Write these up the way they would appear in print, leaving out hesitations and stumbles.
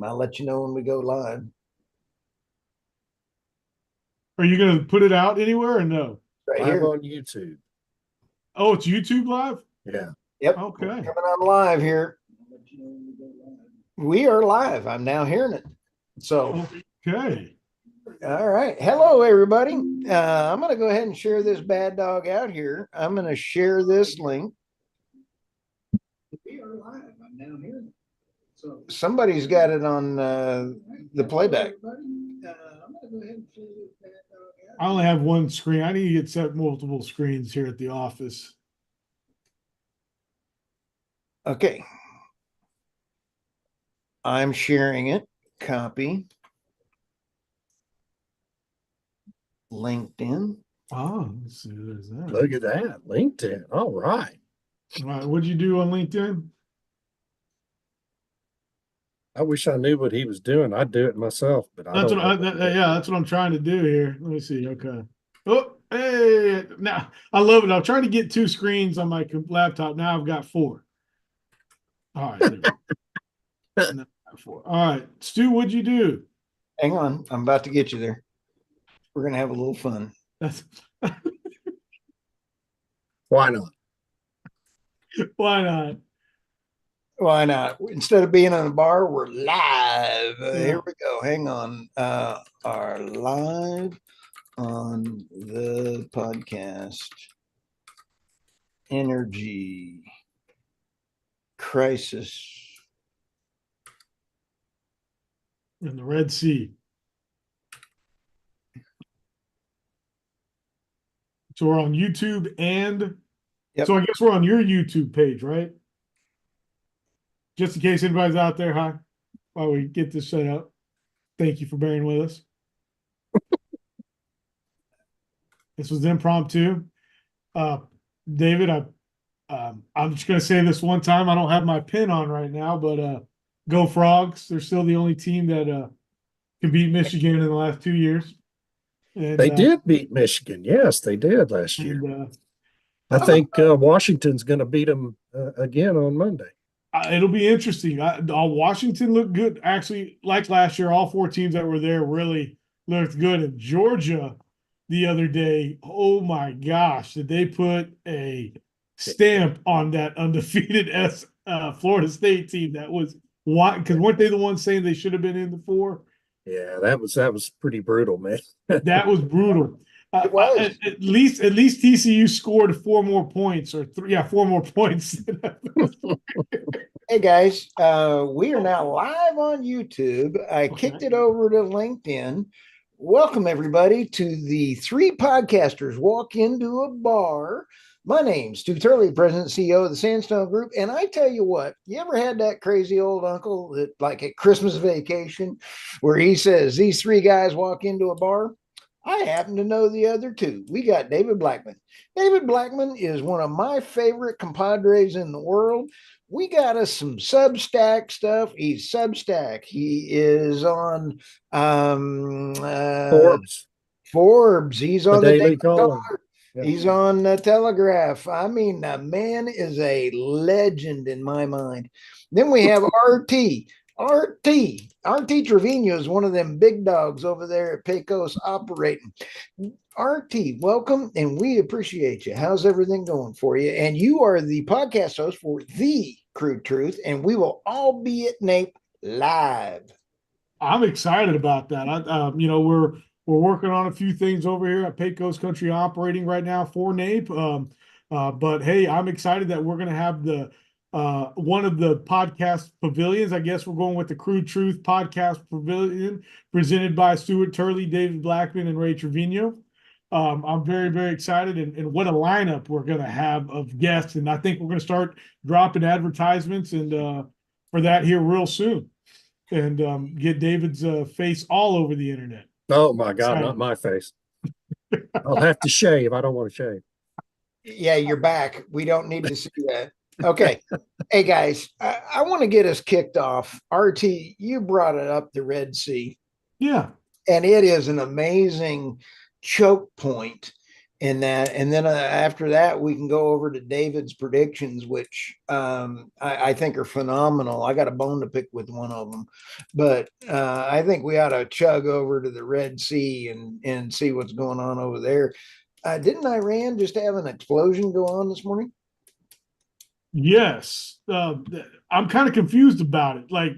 I'll let you know when we go live. Are you going to put it out anywhere or no? Right Live here. on YouTube. Oh, it's YouTube live? Yeah. Yep. Okay. Coming on live here. We are live. I'm now hearing it. So, Okay. all right. Hello, everybody. I'm going to go ahead and share this bad dog out here. I'm going to share this link. We are live. I'm now hearing it. So, somebody's got it on the playback. I only have one screen. I need to get set multiple screens here at the office. Okay. I'm sharing it. Copy. LinkedIn. Oh, let's see. There's that. Look at that. LinkedIn. All right. All right. What'd you do on LinkedIn? I wish I knew what he was doing. I'd do it myself, but That's what I'm trying to do here. Let me see. Okay. Oh, hey. Now I love it. I'm trying to get two screens on my laptop. Now I've got four. All right. Now I've got four. All right. Stu, what'd you do? Hang on. I'm about to get you there. We're going to have a little fun. That's Why not? why not? Why not? Instead of being in a bar, we're live. Yeah. Here we go. Hang on. Are live on the podcast. Energy crisis In the Red Sea. So we're on YouTube and Yep. so I guess we're on your YouTube page, right? Just in case anybody's out there, huh? While we get this set up. Thank you for bearing with us. This was impromptu. David, I'm just gonna say this one time. I don't have my pin on right now, but go Frogs. They're still the only team that can beat Michigan in the last 2 years. And They did beat Michigan. Yes, they did last year. and I think Washington's going to beat them again on Monday. it'll be interesting. Washington looked good. Actually, like last year, all four teams that were there really looked good. And Georgia the other day, oh my gosh, did they put a stamp on that undefeated Florida State team? That was why, because weren't they the ones saying they should have been in the four? Yeah, that was pretty brutal, man. That was brutal. It was. At least TCU scored four more points or four more points. Hey guys, we are now live on YouTube. I kicked it over to LinkedIn. Welcome everybody to the Three Podcasters Walk Into a Bar. My name's Stu Turley, President and CEO of the Sandstone Group. And I tell you what, you ever had that crazy old uncle that, like at Christmas vacation, where he says, these three guys walk into a bar? I happen to know the other two. We got David Blackmon. David Blackmon is one of my favorite compadres in the world. We got us some Substack stuff. He's Substack. He is on Forbes. Forbes. He's on the Daily Daily Caller. Yeah. He's on the Telegraph. I mean, the man is a legend in my mind. Then we have RT. RT Trevino is one of them big dogs over there at Pecos operating. RT, welcome, and we appreciate you. How's everything going for you? And you are the podcast host for The Crude Truth, and we will all be at NAPE live. I'm excited about that. We're working on a few things over here at Pecos Country Operating right now for NAPE. But hey, I'm excited that we're going to have the one of the podcast pavilions. I guess we're going with the Crude Truth Podcast Pavilion presented by Stu Turley, David Blackmon, and Rey Trevino. I'm very, very excited, and what a lineup we're going to have of guests. And I think we're going to start dropping advertisements and for that here real soon, and get David's face all over the internet. Oh my God, not my face. I'll have to shave. I don't want to shave. Yeah, you're back. We don't need to see that. Okay. Hey guys, I want to get us kicked off. RT, you brought it up, the Red Sea. Yeah. And it is an amazing choke point in that. And then after that, we can go over to David's predictions, which I think are phenomenal. I got a bone to pick with one of them, but I think we ought to chug over to the Red Sea and see what's going on over there. Didn't Iran just have an explosion go on this morning? Yes, I'm kind of confused about it. Like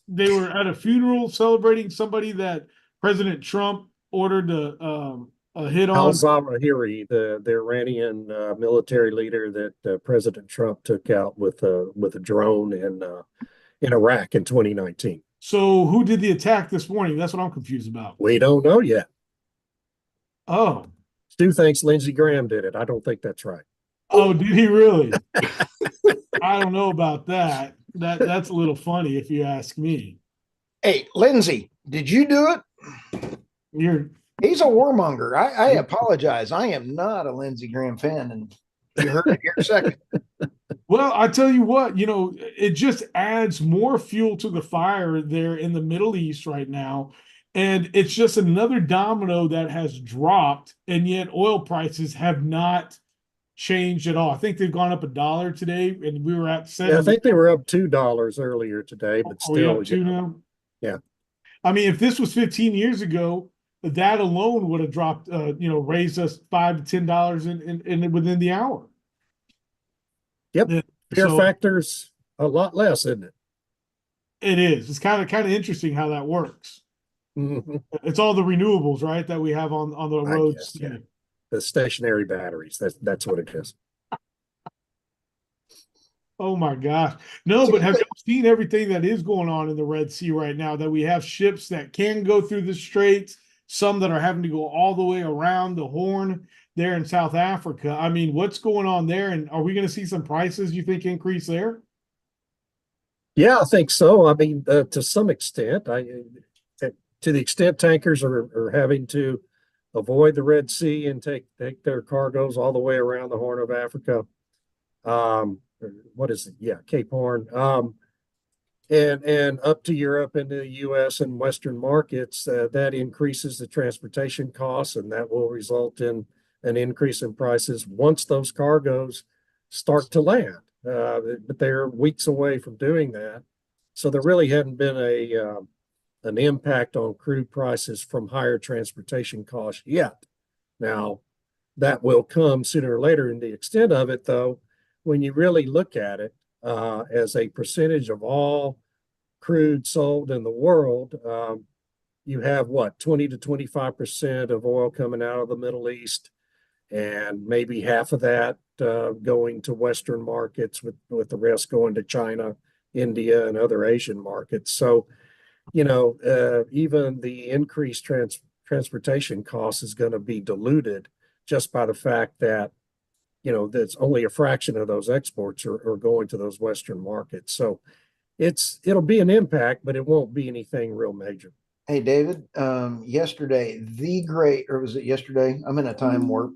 they were at a funeral celebrating somebody that President Trump ordered a hit Al on. Zawahiri, the Iranian military leader that President Trump took out with a drone in Iraq in 2019. So who did the attack this morning? That's what I'm confused about. We don't know yet. Oh, Stu thinks Lindsey Graham did it. I don't think that's right. oh, did he really? I don't know about that. That's a little funny if you ask me. Hey, Lindsay, did you do it? He's a warmonger. I apologize. I am not a Lindsey Graham fan, and you heard it here second. Well, I tell you what, it just adds more fuel to the fire there in the Middle East right now. And it's just another domino that has dropped, and yet oil prices have not changed at all. I think they've gone up $1 today, and we were at 7. Yeah, I think they were up $2 earlier today, but Are we still, up 2 now? Yeah. I mean, if this was 15 years ago, that alone would have dropped, raised us $5 to $10 in within the hour. Yep. Fear factor's a lot less, isn't it? It is. It's kind of interesting how that works. Mm-hmm. It's all the renewables, right, that we have on the roads. Yeah. The stationary batteries. That's what it is. Oh my gosh. No, but have you seen everything that is going on in the Red Sea right now? That we have ships that can go through the straits, some that are having to go all the way around the Horn there in South Africa. I mean, what's going on there? And are we going to see some prices you think increase there? Yeah, I think so. I mean, to some extent, to the extent tankers are having to avoid the Red Sea and take their cargoes all the way around the Horn of Africa. What is it? Yeah, Cape Horn. And up to Europe and the U.S. and Western markets, that increases the transportation costs, and that will result in an increase in prices once those cargoes start to land. But they're weeks away from doing that, so there really hadn't been an impact on crude prices from higher transportation costs yet. Now, that will come sooner or later. And the extent of it, though, when you really look at it as a percentage of all crude sold in the world, you have what, 20 to 25% of oil coming out of the Middle East, and maybe half of that going to Western markets, with the rest going to China, India, and other Asian markets. So, even the increased transportation cost is going to be diluted just by the fact that, that's only a fraction of those exports are going to those Western markets. So it'll be an impact, but it won't be anything real major. Hey, David, yesterday, or was it yesterday? I'm in a time warp.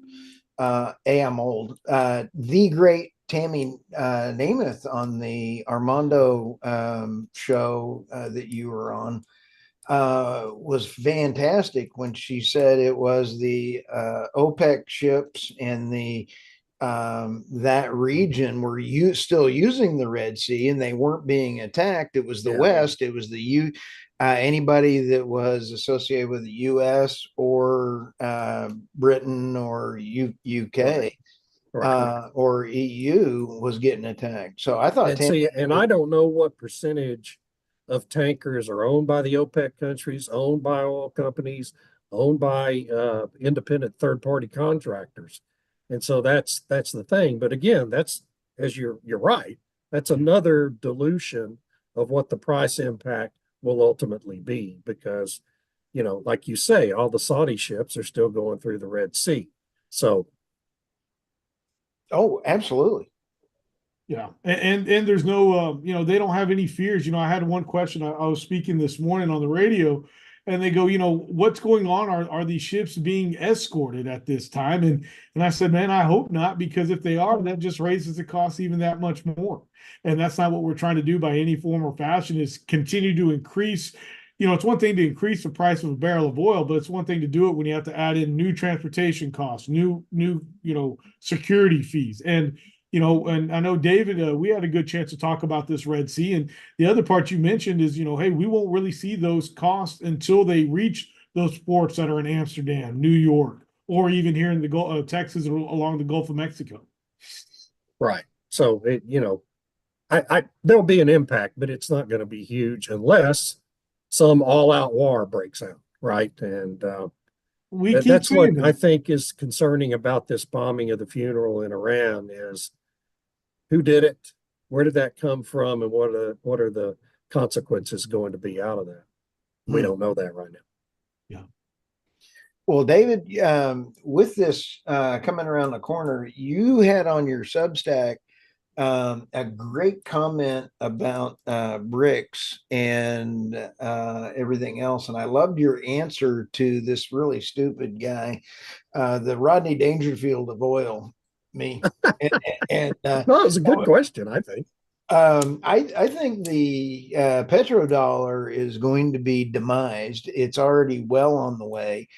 I'm old. The great Tammy Namath on the Armando show that you were on was fantastic when she said it was the OPEC ships and the that region were still using the Red Sea and they weren't being attacked. It was the West. It was the anybody that was associated with the U.S. or Britain or UK or EU was getting attacked. So I thought, and I don't know what percentage of tankers are owned by the OPEC countries, owned by oil companies, owned by independent third-party contractors. And so that's the thing. But again, that's, as you're right, that's another dilution of what the price impact will ultimately be, because, like you say, all the Saudi ships are still going through the Red Sea. So. Oh, absolutely. Yeah. And there's no, they don't have any fears. I had one question. I was speaking this morning on the radio, and they go, what's going on? Are these ships being escorted at this time? And I said, man, I hope not, because if they are, that just raises the cost even that much more. And that's not what we're trying to do by any form or fashion, is continue to increase it's one thing to increase the price of a barrel of oil, but it's one thing to do it when you have to add in new transportation costs, new, security fees. And, and I know David, we had a good chance to talk about this Red Sea. And the other part you mentioned is, hey, we won't really see those costs until they reach those ports that are in Amsterdam, New York, or even here in the Gulf, Texas, along the Gulf of Mexico. Right. So there'll be an impact, but it's not going to be huge unless some all-out war breaks out, right? And that's what I think is concerning about this bombing of the funeral in Iran is who did it, where did that come from, and what are the consequences going to be out of that? We don't know that right now. Yeah. Well, David, with this coming around the corner, you had on your Substack a great comment about bricks and everything else. And I loved your answer to this really stupid guy, the Rodney Dangerfield of oil, me. No, it was a good question, I think. I think the petrodollar is going to be demised. It's already well on the way.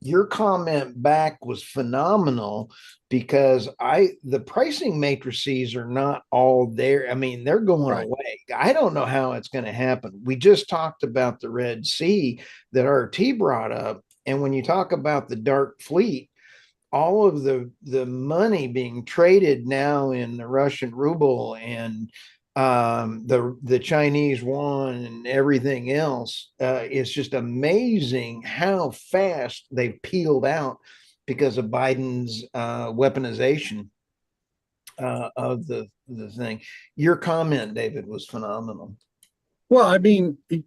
Your comment back was phenomenal because the pricing matrices are not all there. I mean, they're going away. I don't know how it's going to happen. We just talked about the Red Sea that RT brought up. And when you talk about the dark fleet, all of the money being traded now in the Russian ruble and the Chinese yuan and everything else, it's just amazing how fast they've peeled out because of Biden's weaponization of the thing. Your comment, David, was phenomenal. Well, I mean, the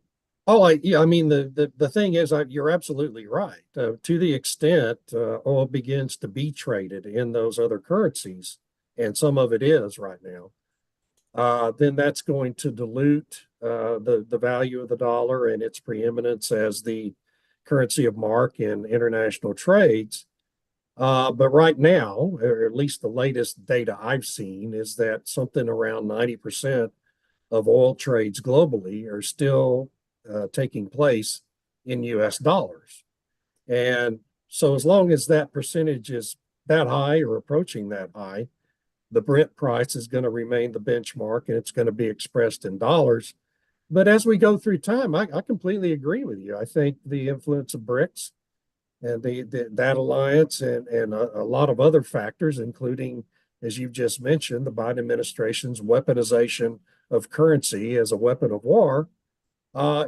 thing is, you're absolutely right. To the extent oil begins to be traded in those other currencies, and some of it is right now, then that's going to dilute the value of the dollar and its preeminence as the currency of mark in international trades. But right now, or at least the latest data I've seen, is that something around 90% of oil trades globally are still taking place in US dollars. And so as long as that percentage is that high or approaching that high, the Brent price is going to remain the benchmark and it's going to be expressed in dollars. But as we go through time, I completely agree with you. I think the influence of BRICS and that alliance and a lot of other factors, including, as you've just mentioned, the Biden administration's weaponization of currency as a weapon of war,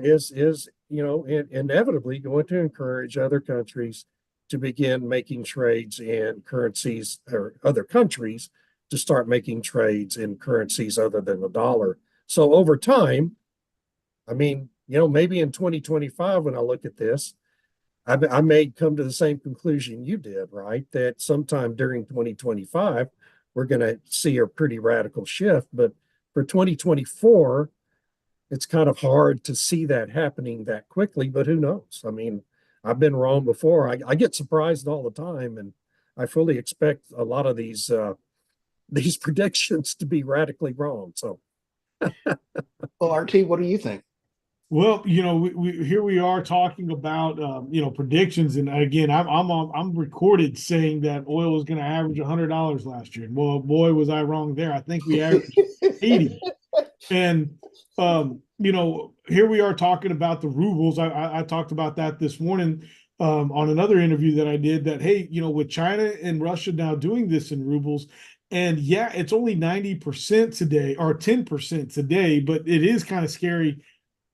is inevitably going to encourage other countries to begin making trades in currencies, or other countries to start making trades in currencies other than the dollar. So over time, I mean, maybe in 2025, when I look at this, I may come to the same conclusion you did, right? That sometime during 2025, we're going to see a pretty radical shift. But for 2024, it's kind of hard to see that happening that quickly, but who knows? I mean, I've been wrong before. I get surprised all the time, and I fully expect a lot of these predictions to be radically wrong. So, well, RT, what do you think? Well, here we are talking about predictions, and again, I'm recorded saying that oil was going to average $100 last year. Well, boy, was I wrong there. I think we averaged 80. And here we are talking about the rubles. I talked about that this morning on another interview that I did. That hey, with China and Russia now doing this in rubles, and yeah, it's only 90% today or 10% today, but it is kind of scary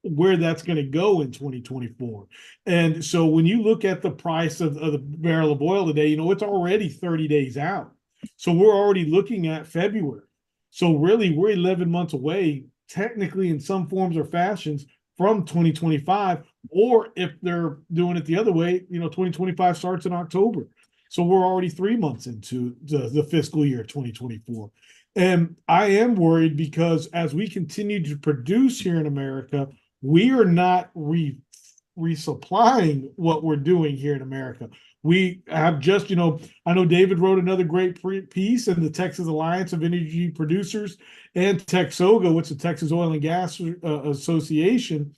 where that's going to go in 2024. And so when you look at the price of the barrel of oil today, it's already 30 days out. So we're already looking at February. So really, we're 11 months away, technically in some forms or fashions, from 2025. Or if they're doing it the other way, 2025 starts in October. So we're already 3 months into the fiscal year 2024. And I am worried because as we continue to produce here in America, we are not resupplying what we're doing here in America. We have just, I know David wrote another great piece in the Texas Alliance of Energy Producers and TexOGA, which is the Texas Oil and Gas Association,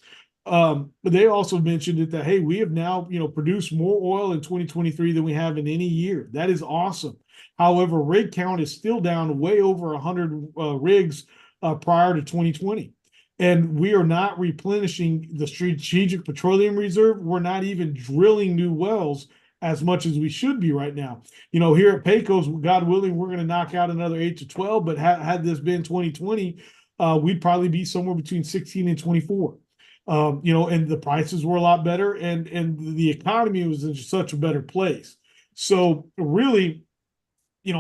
But they also mentioned it that, hey, we have now, produced more oil in 2023 than we have in any year. That is awesome. However, rig count is still down way over 100 rigs prior to 2020. And we are not replenishing the Strategic Petroleum Reserve. We're not even drilling new wells as much as we should be right now. Here at Pecos, God willing, we're going to knock out another 8 to 12. But had this been 2020, we'd probably be somewhere between 16 and 24. And the prices were a lot better, and the economy was in such a better place. So really,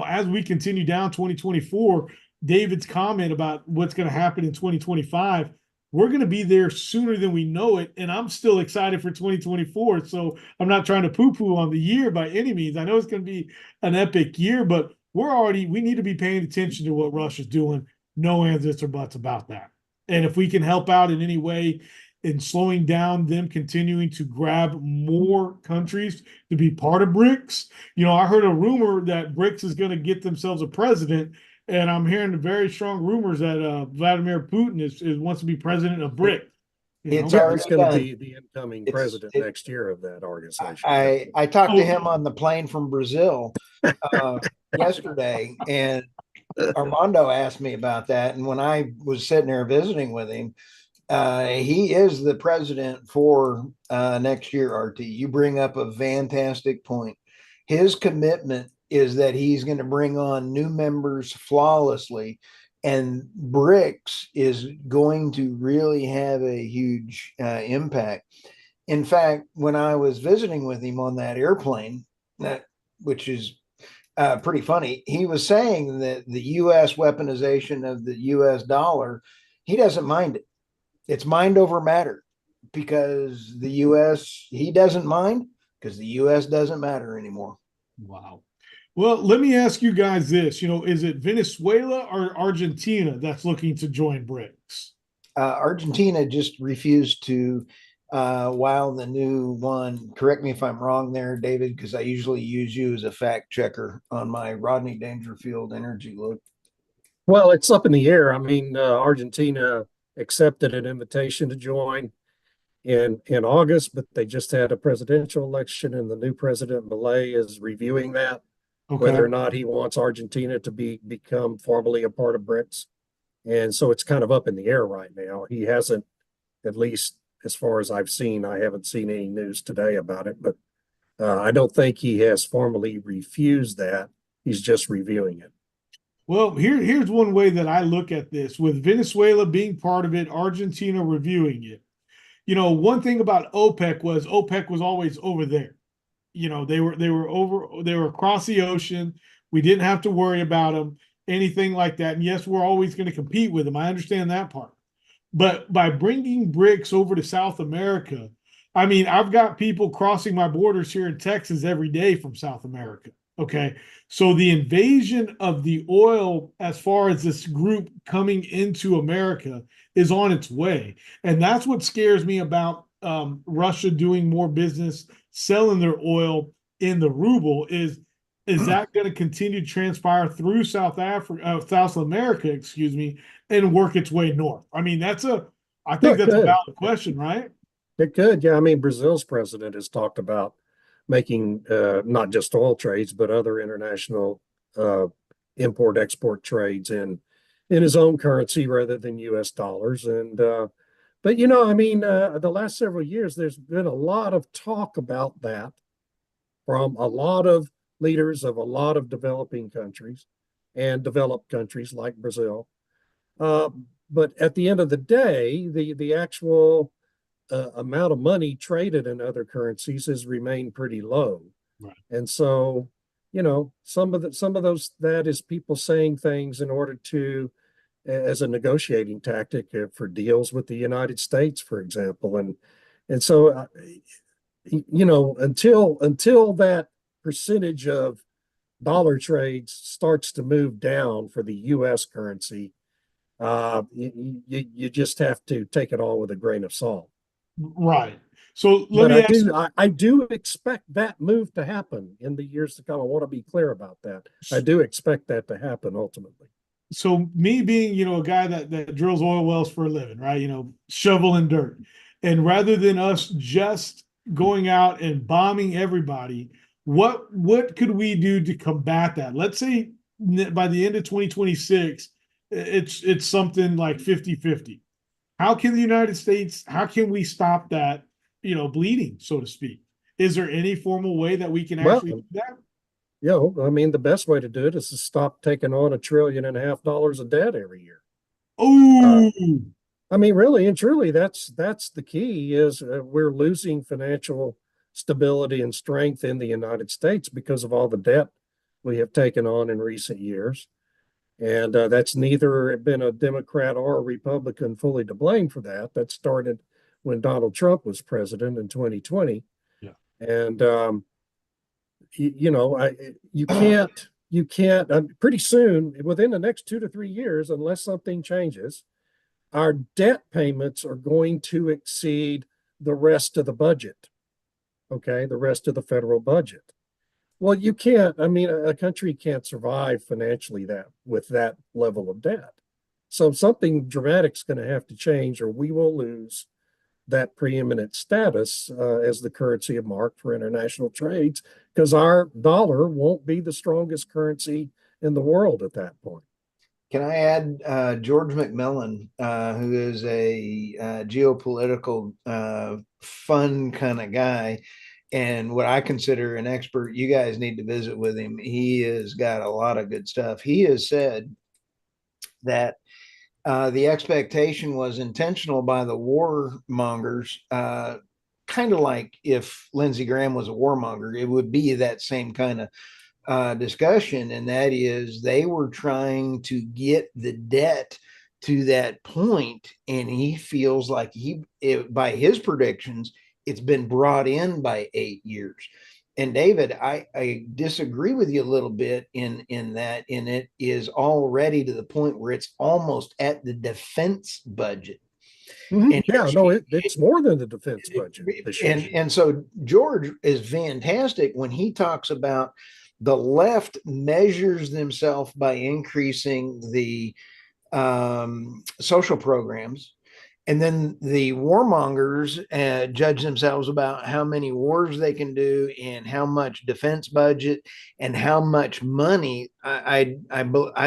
as we continue down 2024, David's comment about what's going to happen in 2025, we're going to be there sooner than we know it. And I'm still excited for 2024. So I'm not trying to poo-poo on the year by any means. I know it's going to be an epic year, but we need to be paying attention to what Russia's doing. No ands, ifs, or buts about that. And if we can help out in any way in slowing down them continuing to grab more countries to be part of BRICS. I heard a rumor that BRICS is going to get themselves a president, and I'm hearing very strong rumors that Vladimir Putin is wants to be president of BRICS. It's Yeah, already he's going to done. be the incoming president next year of that organization. I talked to him on the plane from Brazil yesterday, and Armando asked me about that. And when I was sitting there visiting with him, he is the president for next year, RT. You bring up a fantastic point. His commitment is that he's going to bring on new members flawlessly, and BRICS is going to really have a huge impact. In fact, when I was visiting with him on that airplane, which is pretty funny, he was saying that the U.S. weaponization of the U.S. dollar, he doesn't mind it. It's mind over matter, because the U.S., he doesn't mind, because the U.S. doesn't matter anymore. Wow. Well, let me ask you guys this, is it Venezuela or Argentina that's looking to join BRICS? Argentina just refused to, while the new one, correct me if I'm wrong there, David, because I usually use you as a fact checker on my Rodney Dangerfield energy look. Well, it's up in the air. I mean, Argentina accepted an invitation to join in August, but they just had a presidential election, and the new president, Milei, is reviewing that, whether or not he wants Argentina to become formally a part of BRICS. And so it's kind of up in the air right now. He hasn't, at least as far as I've seen, I haven't seen any news today about it, but I don't think he has formally refused that. He's just reviewing it. Well, here's one way that I look at this, with Venezuela being part of it, Argentina reviewing it. One thing about OPEC was always over there. They were across the ocean. We didn't have to worry about them, anything like that. And yes, we're always going to compete with them. I understand that part. But by bringing BRICS over to South America, I mean, I've got people crossing my borders here in Texas every day from South America. Okay. So the invasion of the oil, as far as this group coming into America, is on its way. And that's what scares me about Russia doing more business, selling their oil in the ruble. Is that going to continue to transpire through South America, excuse me, and work its way north? I mean, I think that's a valid question, right? It could. Yeah. I mean, Brazil's president has talked about making not just oil trades, but other international import-export trades in his own currency rather than U.S. dollars. And but I mean, the last several years, there's been a lot of talk about that from a lot of leaders of a lot of developing countries and developed countries like Brazil. But at the end of the day, the actual amount of money traded in other currencies has remained pretty low. Right. And so, some of those, that is people saying things in order to, as a negotiating tactic for deals with the United States, for example. And so, until that percentage of dollar trades starts to move down for the U.S. currency, you just have to take it all with a grain of salt. Right. So I do expect that move to happen in the years to come. I want to be clear about that. I do expect that to happen ultimately. So me being, a guy that drills oil wells for a living, right? Shoveling dirt. And rather than us just going out and bombing everybody, what could we do to combat that? Let's say by the end of 2026, it's something like 50-50. How can the United States, how can we stop that, bleeding, so to speak? Is there any formal way that we can actually do that? I mean, the best way to do it is to stop taking on $1.5 trillion of debt every year. Oh, I mean, really and truly, that's the key is we're losing financial stability and strength in the United States because of all the debt we have taken on in recent years. And that's neither been a Democrat or a Republican fully to blame for that. That started when Donald Trump was president in 2020. Yeah. And, you can't, pretty soon, within the next 2 to 3 years, unless something changes, our debt payments are going to exceed the rest of the budget. Okay. The rest of the federal budget. Well, you can't, I mean, a country can't survive financially with that level of debt. So something dramatic's going to have to change, or we will lose that preeminent status as the currency of mark for international trades, because our dollar won't be the strongest currency in the world at that point. Can I add George McMillan, who is a geopolitical fun kind of guy, and what I consider an expert. You guys need to visit with him. He has got a lot of good stuff. He has said that the expectation was intentional by the warmongers, kind of like if Lindsey Graham was a warmonger, it would be that same kind of discussion. And that is, they were trying to get the debt to that point, and he feels like by his predictions, it's been brought in by 8 years. And David, I disagree with you a little bit in that, and it is already to the point where it's almost at the defense budget. And it's more than the defense budget. And so George is fantastic when he talks about the left measures themselves by increasing the social programs. And then the warmongers judge themselves about how many wars they can do and how much defense budget and how much money. I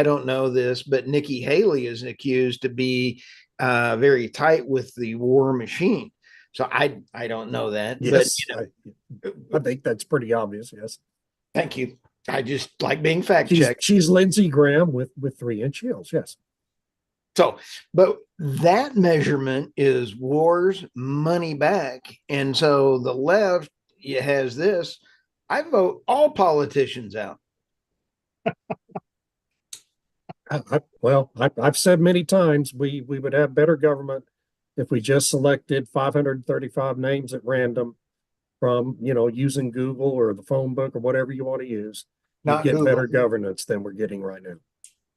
don't know this, but Nikki Haley is accused to be very tight with the war machine. So I don't know that. Yes, but I think that's pretty obvious. Yes. Thank you. I just like being fact checked. She's Lindsey Graham with 3-inch heels. Yes. So, but that measurement is wars, money back. And so the left has this. I vote all politicians out. I've said many times we would have better government if we just selected 535 names at random from, using Google or the phone book or whatever you want to use. Not get Google. Better governance than we're getting right now.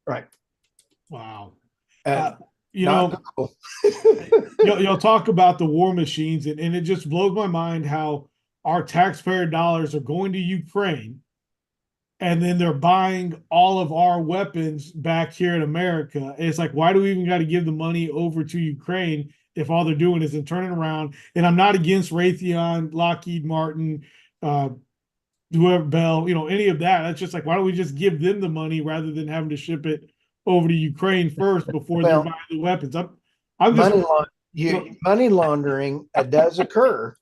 Right. Wow. You'll talk about the war machines, and it just blows my mind how our taxpayer dollars are going to Ukraine, and then they're buying all of our weapons back here in America. And it's like, why do we even got to give the money over to Ukraine if all they're doing is turning around? And I'm not against Raytheon, Lockheed Martin, whoever, Bell, any of that. That's just like, why don't we just give them the money rather than having to ship it over to Ukraine first before they're buying the weapons? I'm just money laundering does occur.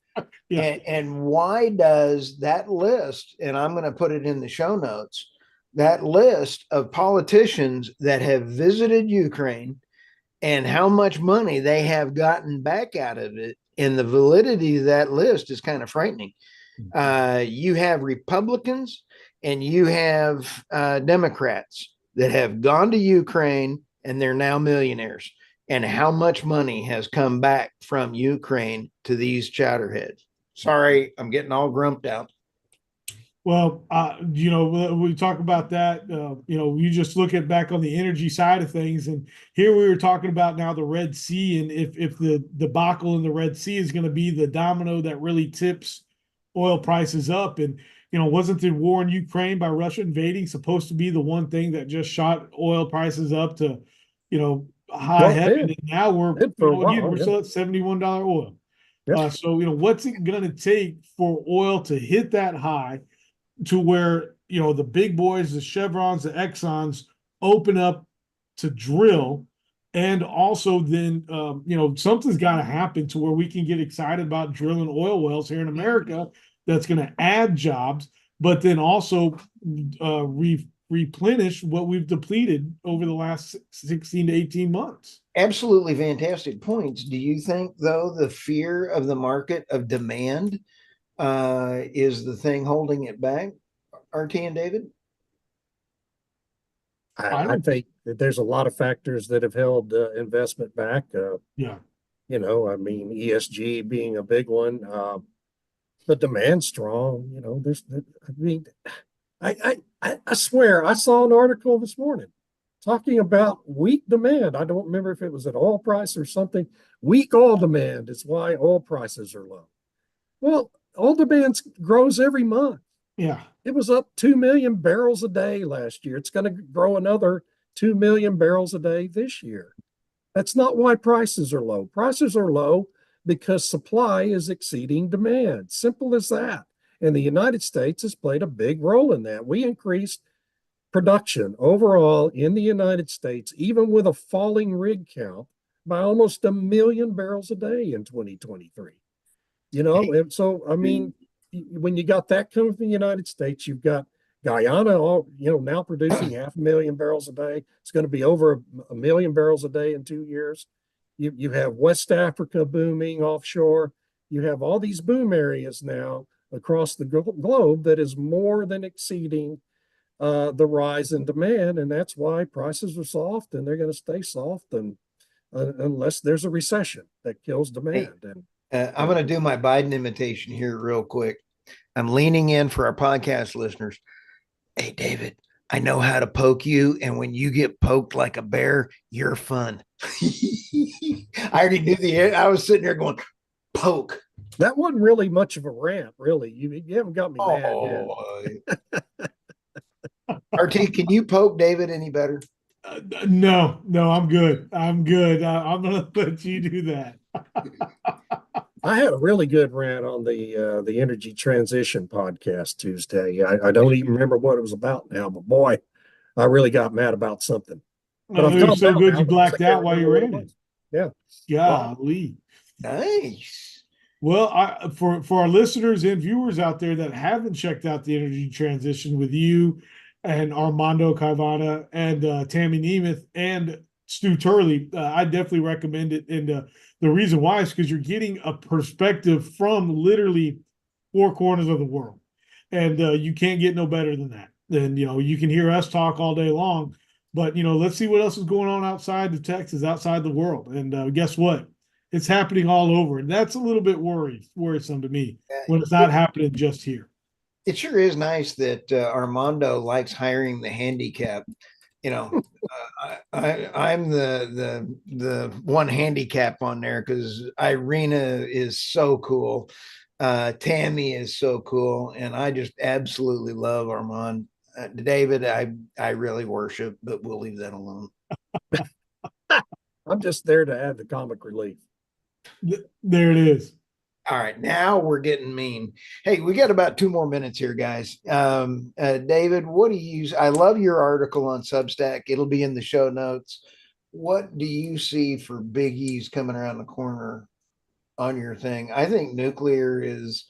Yeah. And why does that list, and I'm going to put it in the show notes, that list of politicians that have visited Ukraine and how much money they have gotten back out of it, and the validity of that list is kind of frightening. You have Republicans and you have Democrats that have gone to Ukraine and they're now millionaires. And how much money has come back from Ukraine to these chowderheads? Sorry, I'm getting all grumped out. Well, we talk about that. You just look at back on the energy side of things, and here we were talking about now the Red Sea, and if the debacle in the Red Sea is going to be the domino that really tips oil prices up. And wasn't the war in Ukraine by Russia invading supposed to be the one thing that just shot oil prices up to high heaven? And now we're still at $71 oil. Yep. So, what's it going to take for oil to hit that high to where, the big boys, the Chevrons, the Exxons open up to drill? And also then, something's got to happen to where we can get excited about drilling oil wells here in America that's going to add jobs, but then also replenish what we've depleted over the last 16 to 18 months. Absolutely fantastic points. Do you think, though, the fear of the market of demand is the thing holding it back, RT and David? I think that there's a lot of factors that have held investment back. Yeah. I mean, ESG being a big one. The demand's strong. I swear I saw an article this morning talking about weak demand. I don't remember if it was an oil price or something. Weak oil demand is why oil prices are low. Well, oil demand grows every month. Yeah. It was up 2 million barrels a day last year. It's going to grow another 2 million barrels a day this year. That's not why prices are low. Prices are low because supply is exceeding demand. Simple as that. And the United States has played a big role in that. We increased production overall in the United States, even with a falling rig count, by almost 1 million barrels a day in 2023. And so, I mean, when you got that coming from the United States, you've got Guyana, now producing 500,000 barrels a day. It's going to be over 1 million barrels a day in 2 years. You have West Africa booming offshore. You have all these boom areas now across the globe that is more than exceeding the rise in demand, and that's why prices are soft, and they're going to stay soft, and unless there's a recession that kills demand. I'm going to do my Biden imitation here real quick. I'm leaning in for our podcast listeners. Hey, David, I know how to poke you. And when you get poked like a bear, you're fun. I already knew I was sitting there going, poke. That wasn't really much of a rant, really. You haven't got me mad yet. RT, can you poke David any better? No, I'm good. I'm good. I'm going to let you do that. I had a really good rant on the energy transition podcast Tuesday. I don't even remember what it was about now, but boy, I really got mad about something. But it was so good you blacked out while you ran it. Yeah. Golly. Nice. Well, for our listeners and viewers out there that haven't checked out the energy transition with you and Armando Caivana and Tammy Nemeth and Stu Turley, I definitely recommend it. And the reason why is because you're getting a perspective from literally 4 corners of the world. And you can't get no better than that. And, you can hear us talk all day long, but, let's see what else is going on outside of Texas, outside the world. And guess what? It's happening all over. And that's a little bit worrisome to me when it's not happening just here. It sure is nice that Armando likes hiring the handicap. I'm the one handicap on there because Irina is so cool. Tammy is so cool. And I just absolutely love Armand. David, I really worship, but we'll leave that alone. I'm just there to add the comic relief. There it is. All right, now we're getting mean. Hey, we got about 2 more minutes here, guys. David, what do you use? I love your article on Substack. It'll be in the show notes. What do you see for biggies coming around the corner on your thing? I think nuclear is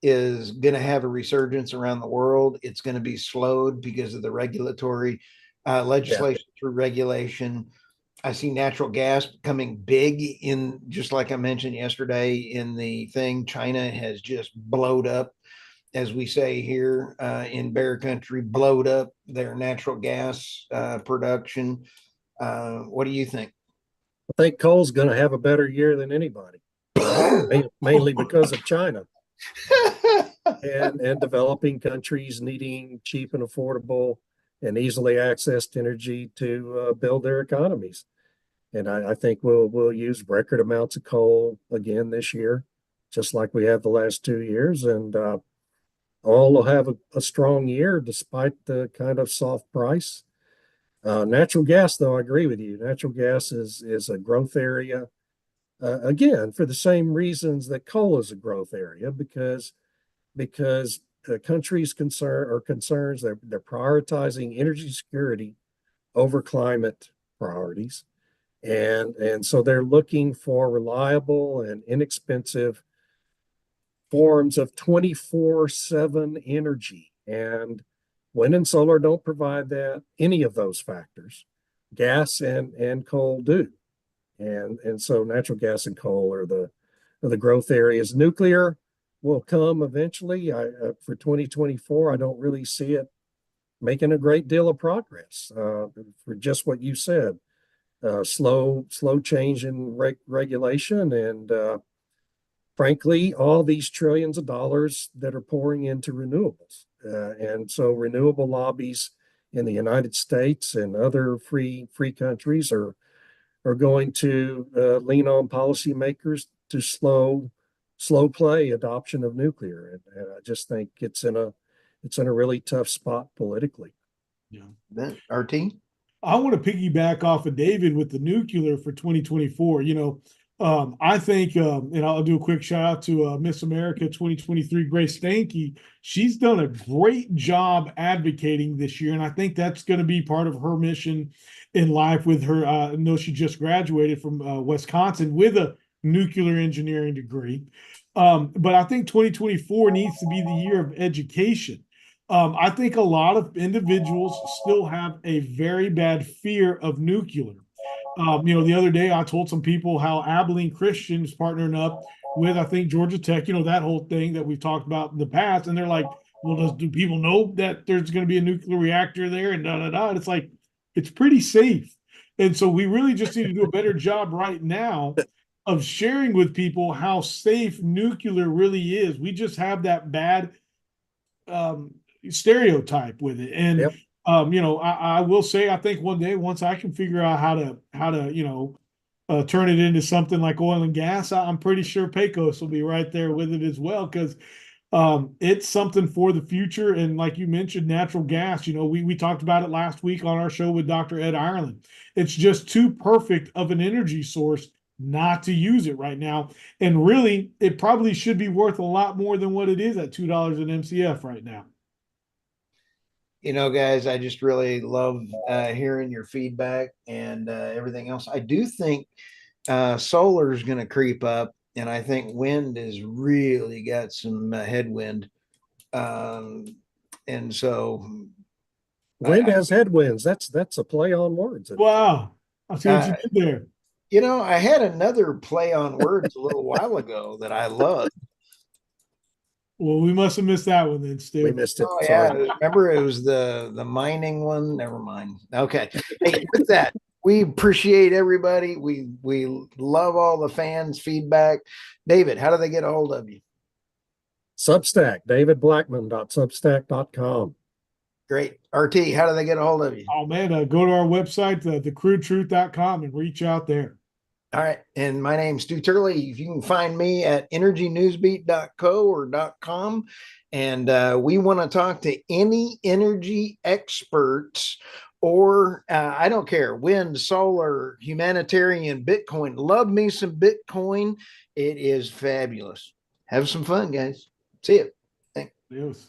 going to have a resurgence around the world. It's going to be slowed because of the regulatory legislation through regulation. I see natural gas becoming big in, just like I mentioned yesterday in the thing. China has just blowed up, as we say here in Bear Country, blowed up their natural gas production. What do you think? I think coal's going to have a better year than anybody, mainly because of China and developing countries needing cheap and affordable and easily accessed energy to build their economies. And I think we'll use record amounts of coal again this year, just like we have the last 2 years. And oil will have a strong year despite the kind of soft price. Natural gas, though, I agree with you. Natural gas is a growth area. again, for the same reasons that coal is a growth area, because countries concerns they're prioritizing energy security over climate priorities, and so they're looking for reliable and inexpensive forms of 24/7 energy. And wind and solar don't provide that, any of those factors. Gas and coal do. And so natural gas and coal are the growth areas. Nuclear will come eventually. For 2024, I don't really see it making a great deal of progress, for just what you said. Slow change in regulation, and frankly, all these trillions of dollars that are pouring into renewables. And so renewable lobbies in the United States and other free countries are going to lean on policymakers to slow play adoption of nuclear. And I just think it's in a really tough spot politically. Yeah. RT? I want to piggyback off of David with the nuclear for 2024. I think, and I'll do a quick shout out to Miss America 2023, Grace Stanke. She's done a great job advocating this year, and I think that's going to be part of her mission in life with her. I know she just graduated from Wisconsin with a nuclear engineering degree. But I think 2024 needs to be the year of education. I think a lot of individuals still have a very bad fear of nuclear. The other day I told some people how Abilene Christian is partnering up with, I think, Georgia Tech, that whole thing that we've talked about in the past. And they're like, well, do people know that there's going to be a nuclear reactor there and da, da, da. And it's like, it's pretty safe. And so we really just need to do a better job right now of sharing with people how safe nuclear really is. We just have that bad stereotype with it. And Yep. I will say, I think one day, once I can figure out how to turn it into something like oil and gas, I'm pretty sure Pecos will be right there with it as well, because it's something for the future. And like you mentioned, natural gas, we talked about it last week on our show with Dr. Ed Ireland. It's just too perfect of an energy source not to use it right now. And really, it probably should be worth a lot more than what it is at $2 an MCF right now. Guys, I just really love hearing your feedback and everything else. I do think solar is going to creep up, and I think wind has really got some headwind. And so wind has headwinds. That's a play on words. Wow. I see what you did there. I had another play on words a little while ago that I loved. Well, we must have missed that one then, Stu. We missed it. Oh, yeah. Remember, it was the mining one. Never mind. Okay. Hey, with that, we appreciate everybody. We love all the fans' feedback. David, how do they get a hold of you? Substack, davidblackmon.substack.com. Great. RT, how do they get a hold of you? Oh, man, go to our website, thecrudetruth.com, and reach out there. All right. And my name's Stu Turley. You can find me at energynewsbeat.co or .com. And we want to talk to any energy experts, or I don't care, wind, solar, humanitarian, Bitcoin. Love me some Bitcoin. It is fabulous. Have some fun, guys. See you. Yes.